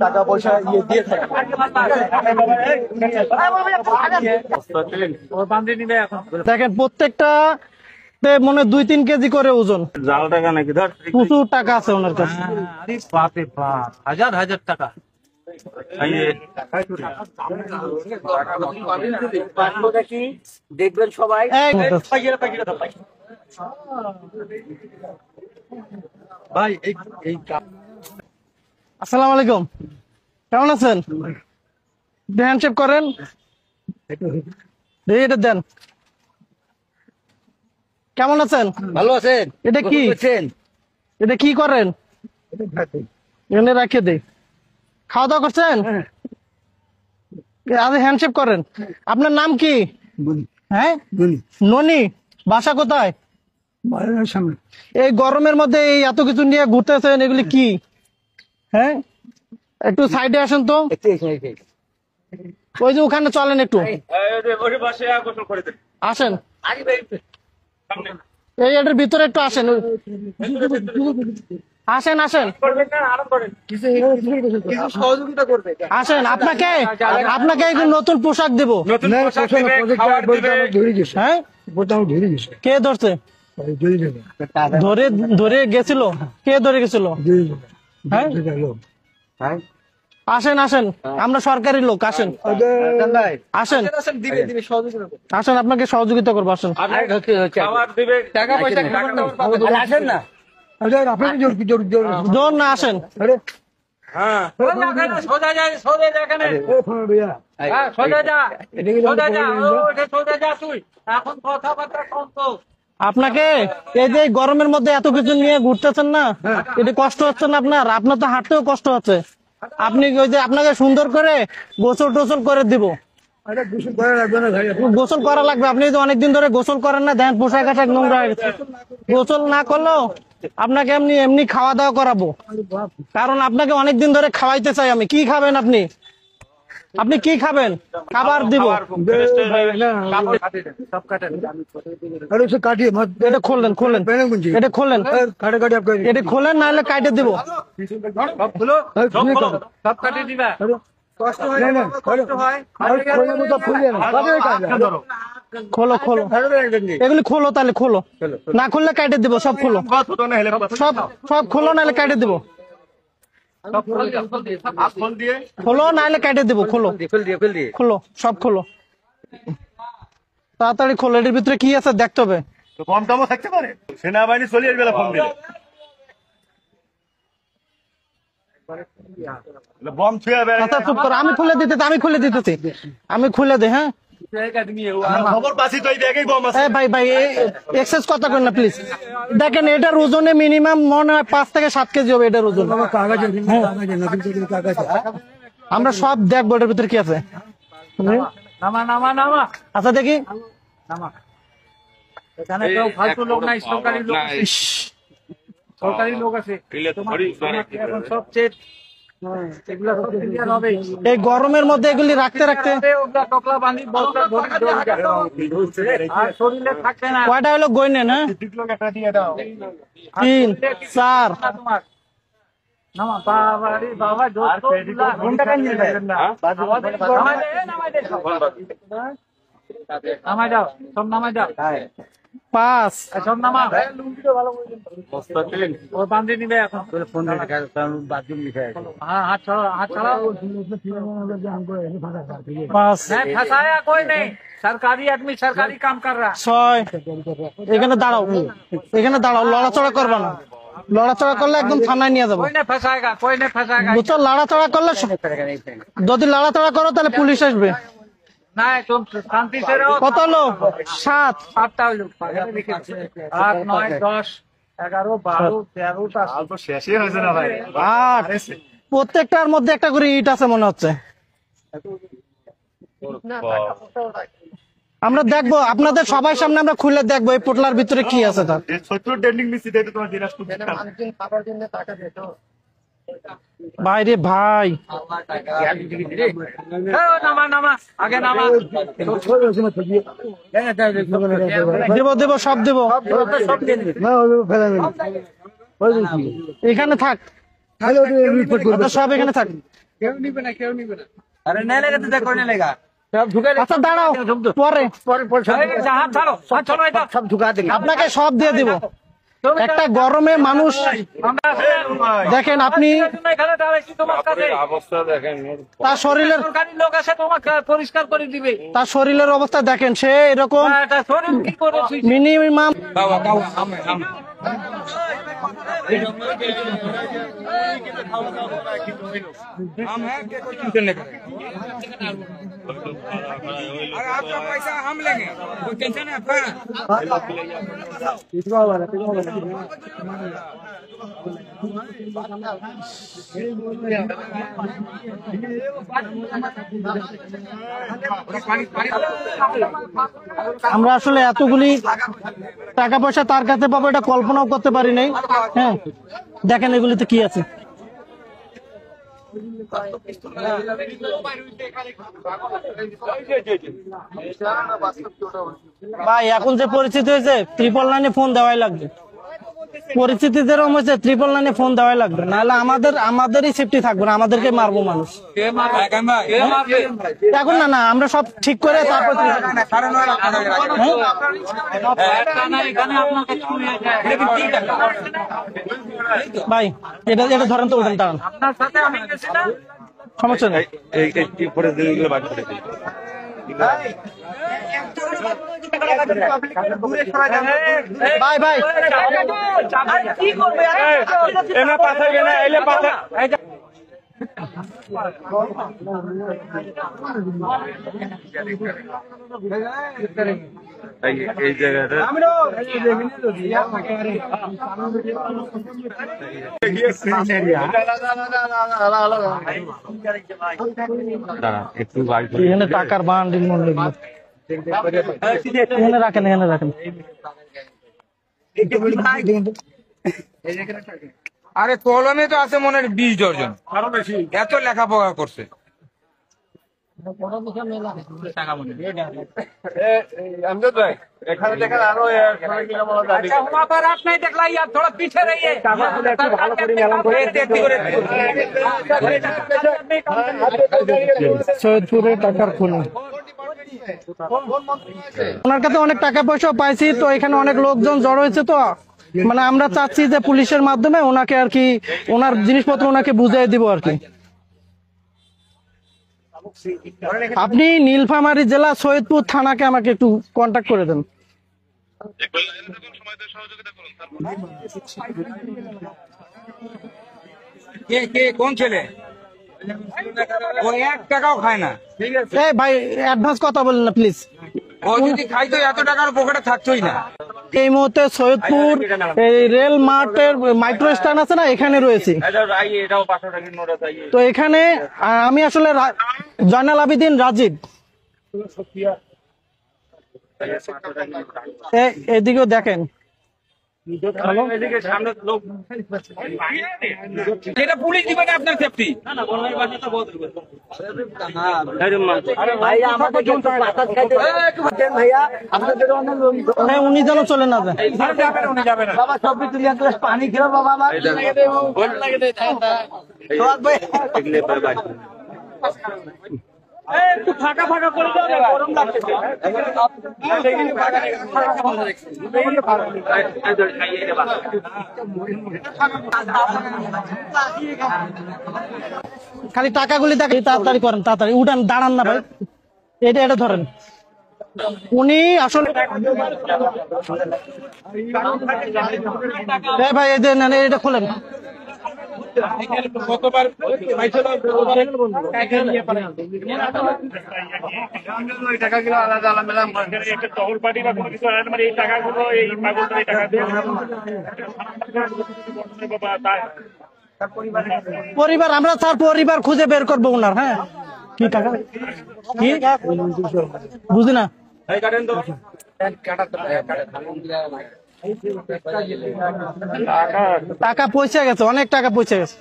টাকা পয়সা দিয়ে থাকে। দেখেন প্রত্যেকটা মনে 2-3 কেজি করে ওজন। জাল টাকা নাকি ধর প্রচুর টাকা আছে ওনার কাছে। বাপরে বাপ, হাজার হাজার টাকা। দেখবেন সবাই। ভাই আসসালামু আলাইকুম, কেমন আছেন? হ্যান্ডশেক করেন, এটা দেন। কেমন আছেন? ভালো আছেন? এটা কি? এটা কি করেন? এখানে রাখে দেই। খাওয়া দাওয়া করছেন? আরে হ্যান্ডশেক করেন। আপনার নাম কি? হ্যাঁ, ননি। বাসা কোথায়? এই গরমের মধ্যে এই এত কিছু নিয়ে ঘুরতেছেন, এগুলি কি? হ্যাঁ, একটু সাইডে আসেন তো। ওই যে ওখানে চলেন একটু, আসেন। এই এটার ভিতরে একটু আসেন, আসেন আসেন আসেন। আপনাকে নতুন পোশাক দেবো। হ্যাঁ, কে ধরছে? ধরে ধরে গেছিল? কে ধরে গেছিল? হ্যাঁ, আসেন আসেন, আমরা সরকারি লোক। আসেন আসেন আসেন, আপনাকে সহযোগিতা করবো। আসেন। আসেন না, জোর না, আসেন। আপনাকে এই যে গরমের মধ্যে এত কিছু নিয়ে ঘুরতেছেন না, এটা কষ্ট হচ্ছে না আপনার? আপনার তো হাঁটতেও কষ্ট হচ্ছে। আপনি ওই যে আপনাকে সুন্দর করে গোসল টোসল করে দিব। গোসল করা লাগবে। আপনি তো অনেকদিন ধরে গোসল করেন না, দেন পোশাক আশাক নোংরা হয়ে গেছে। গোসল না করলেও আপনাকে এমনি এমনি খাওয়া দাওয়া করাবো, কারণ আপনাকে অনেকদিন ধরে খাওয়াইতে চাই আমি। কি খাবেন আপনি? আপনি কি খাবেন? খাবার দিব। এটা খোলেন, খোলেন, এটা খোলেন, এটা খোলেন, নাহলে কাটে দিব। খোলো খোলো, এগুলি খোলো, তাহলে খোলো। না খুললে কাটে দিব। সব খোলো, সব সব খোলো, নাহলে কাটে দিব। খোলো, নাহলে কেটে দেবো। খোলো খোলো, সব খোলো, তাড়াতাড়ি খোলো। এটার ভিতরে কি আছে দেখতে হবে। কম টমও থাকতে পারে, সেনাবাহিনী চলে আসবে ফোন দিলে। বম ছুঁয়ে বেড়ে। আচ্ছা চুপ করো, আমি খুলে দিতেছি, আমি খুলে দিতেছি, আমি খুলে দে। হ্যাঁ, খবর পাচ্ছি তো এই ব্যাগেই বম আছে। ভাই ভাই, এক্সেস কথা করেন না প্লিজ। দেখেন, এটার ওজনে মিনিমাম মনে হয় 5 থেকে 7 কেজি হবে এটার ওজন। আমরা সব দেখবো এটার ভিতরে কি আছে। আচ্ছা দেখি। ফালতু লোক নাই, সরকারি লোক, সরকারি লোক আছে। সবচেয়ে এই গরমের মধ্যে এগুলি রাখতে রাখতে কয়টা হলো গই নেন? হ্যাঁ, 3 4। নামাই যাও, সব নামাই যাও, 5। সব নামা। ও বান্ধে নিবে এখন। হাত ছাড়া, হাত ছাড়া। 5 फंसाया कोई नहीं, सरकारी आदमी सरकारी काम कर रहा है। 6। এখানে দাঁড়াও, এখানে দাঁড়াও, লড়াচড়া করবে না। লড়াচড়া করলে একদম থানায় নিয়ে যাবো। कोई नहीं फंसाएगा, कोई नहीं फंसाएगा। বুঝছো, লড়াচড়া করলে, যদি লড়াচড়া করো তাহলে পুলিশ আসবে। नहीं, तुम शांति से रहो। কত হলো? 7। 7টা হলো। 8 9 10 11 12 13টা। শেষই হয়েছে না ভাই। 8। প্রত্যেকটার মধ্যে একটা করে ইট আছে মনে হচ্ছে। আমরা দেখবো, আপনাদের সবাই সামনে আমরা খুলে দেখবো এই পোটলার ভিতরে কি আছে। তার ভাইরে ভাই, नामा नामा आगे नामा। দেব দেব, সব দেব। এখানে থাক, ওটা সব এখানে থাক। কেউ নিবে না, কেউ নিবে না। अरे नहीं लेगा तो देखो नहीं लेगा সব ঢুকে আচ্ছা দাঁড়াও, পরে হাত ছাড়ো, হাত ছাড়ো, এটা सब झुका देंगे আপনাকে সব দিয়ে দিব। একটা গরমে মানুষ দেখেন, আপনি এখানে দাঁড়াইছি তোমার কাছে। তার শরীরের সরকারি লোক আছে, তোমাকে পরিষ্কার করে দিবে। তার শরীরের অবস্থা দেখেন, সে এরকম এটা শরীর কি করে তুই? মিনিমাম हम हैं कि कोई टेंशन नहीं करेंगे अरे आपका पैसा हम लेंगे कोई टेंशन है आपका আমরা আসলে এতগুলি টাকা পয়সা তার কাছে পাবো এটা কল্পনাও করতে পারি নাই। হ্যাঁ, দেখেন এগুলিতে কি আছে। ভাই এখন যে পরিস্থিতি হয়েছে, 999 ফোন দেওয়াই লাগবে। পরিস্থিতি যেরকম হয়েছে, 999 ফোন দেওয়াই লাগবে, নাহলে আমাদেরই সেফটি থাকবে না, আমাদেরকে মারবো মানুষ। এখন না, আমরা সব ঠিক করে তারপর ভাই এটা ধরেন তো, ওঠেন দাঁড়ান, আপনার সাথে আমি গেছি না? সমস্যা নেই। ভাই ভাই কি করবে? এই জায়গাটা একটু এখানে টাকার বান্ডিল মনে লাগলো, এখানে রাখেন, এখানে রাখেন। আরে কলমে তো আছে মনে হয় 20 দর্জন এত লেখাপড়া করছে এখানে দেখেন আরো अच्छा वहाँ पर आप नहीं दिखला यार, थोड़ा पीछे रहिए। সৈয়দপুরে টাকার খুনি, ওনার কাছে অনেক টাকা পয়সা পাইছি, তো এখানে অনেক লোকজন জড়ো হয়েছে, তো মানে আমরা চাচ্ছি যে পুলিশের মাধ্যমে ওনাকে আর কি, ওনার জিনিসপত্র ওনাকে বুঝিয়ে দিব আর কি। আপনি নীলফামারী জেলা সৈয়দপুর থানাকে আমাকে একটু কন্ট্যাক্ট করে দেন। কে কে কোন ছেলে ও 1 টাকাও খায় না এই ভাই অ্যাডভান্স কথা বলেন না প্লিজ। ও যদি খাইতো এত টাকার পকেটে থাকতোই না এই মুহূর্তে সৈয়দপুর এই রেল মার্টের মাইক্রো স্ট্যান্ড আছে না, এখানে রয়েছে। তো এখানে আমি আসলে জয়নাল আবেদিন রাজীব, এদিকেও দেখেন। এটা পুলিশ দিবে না আপনার সেফটি উনি যেন চলে না যায়। বাবা সব তুলি এক গ্লাস পানি খেলো বাবা আমার একটু ফাঁকা ফাঁকা করে দাও, গরম লাগছে। খালি টাকাগুলি দেখে, তাড়াতাড়ি করেন, তাড়াতাড়ি উঠান, দাঁড়ান না ভাই, এটা ধরেন। উনি আসলে ভাই এই যে নেন, এটা খোলেন। টাকাগুলো আলাদা আলাদা একটা টহল পার্টি বা কোনো কিছু মানে এই টাকাগুলো এই পাগলটা এই টাকা দিয়ে পরিবার, আমরা স্যার পরিবার খুঁজে বের করবো ওনার। হ্যাঁ, কি টাকা, কি বুঝি না। টাকা পয়সা গেছে, অনেক টাকা পয়সা গেছে।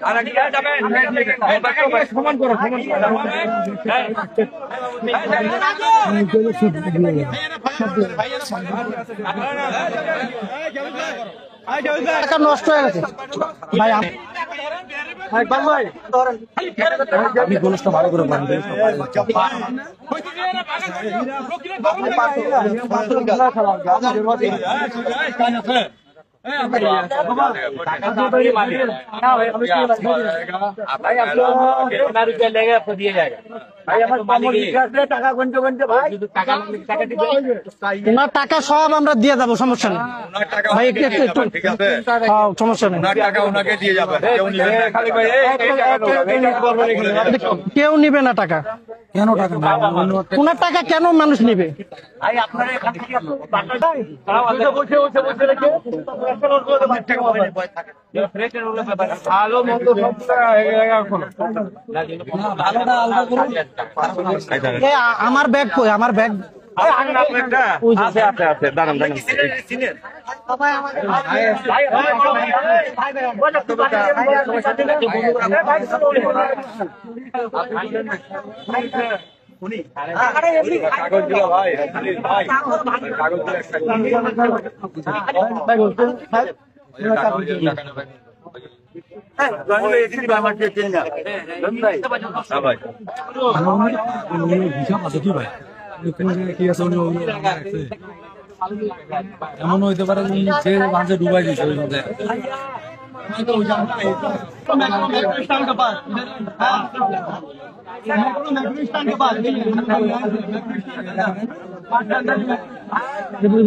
আর কি যাবেন সমান করো টাকা নষ্ট হয়ে গেছে ভাই আপনি গোলসটা ভালো করে বাঁধবেন ওনার টাকা সব আমরা দিয়ে যাবো, সমস্যা নেই ভাই। একটু হ্যাঁ, সমস্যা নেই, কেউ নিবে না টাকা। কেন টাকা ওনার টাকা কেন মানুষ নিবে? আমার ব্যাগ কই? আমার ব্যাগ এমন হইতে পারে সে মাঝে ডুবাই দিচ্ছে ওই মধ্যে।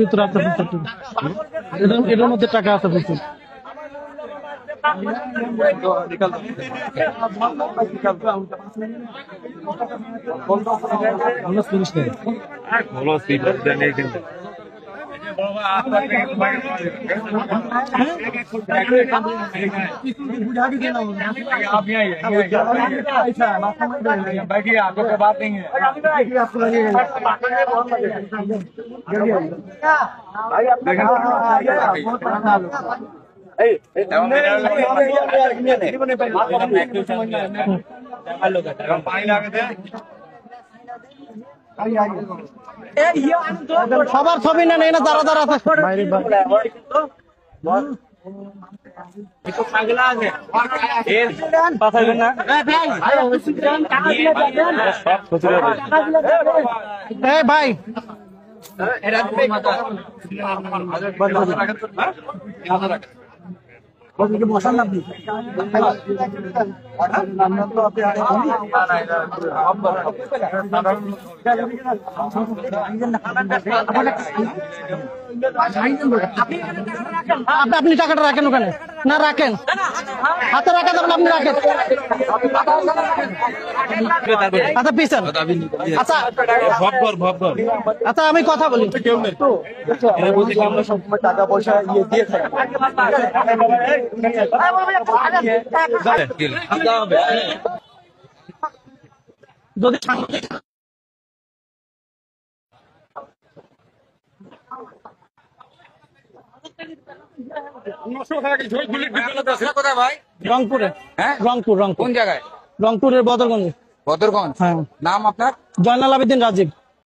ভিতরে আছে, এটার মধ্যে টাকা আছে প্রচুর। बात नहीं है সবার ছবি না নেই না, দাঁড়া দাঁড়া বাইরে ভাই আপনি টাকাটা রাখেন ওখানে, না রাখেন হাতে রাখা যাবেন, আপনি রাখেন। আচ্ছা পিছন, আচ্ছা আচ্ছা আমি কথা বলি। আমরা সবসময় টাকা পয়সা ইয়ে দিয়ে থাকি। যদি রংপুরে, রংপুর কোন জায়গায়? রংপুরের বদরগঞ্জ। বদরগঞ্জ। হ্যাঁ। নাম আপনার? জয়নাল আবেদিন রাজীব।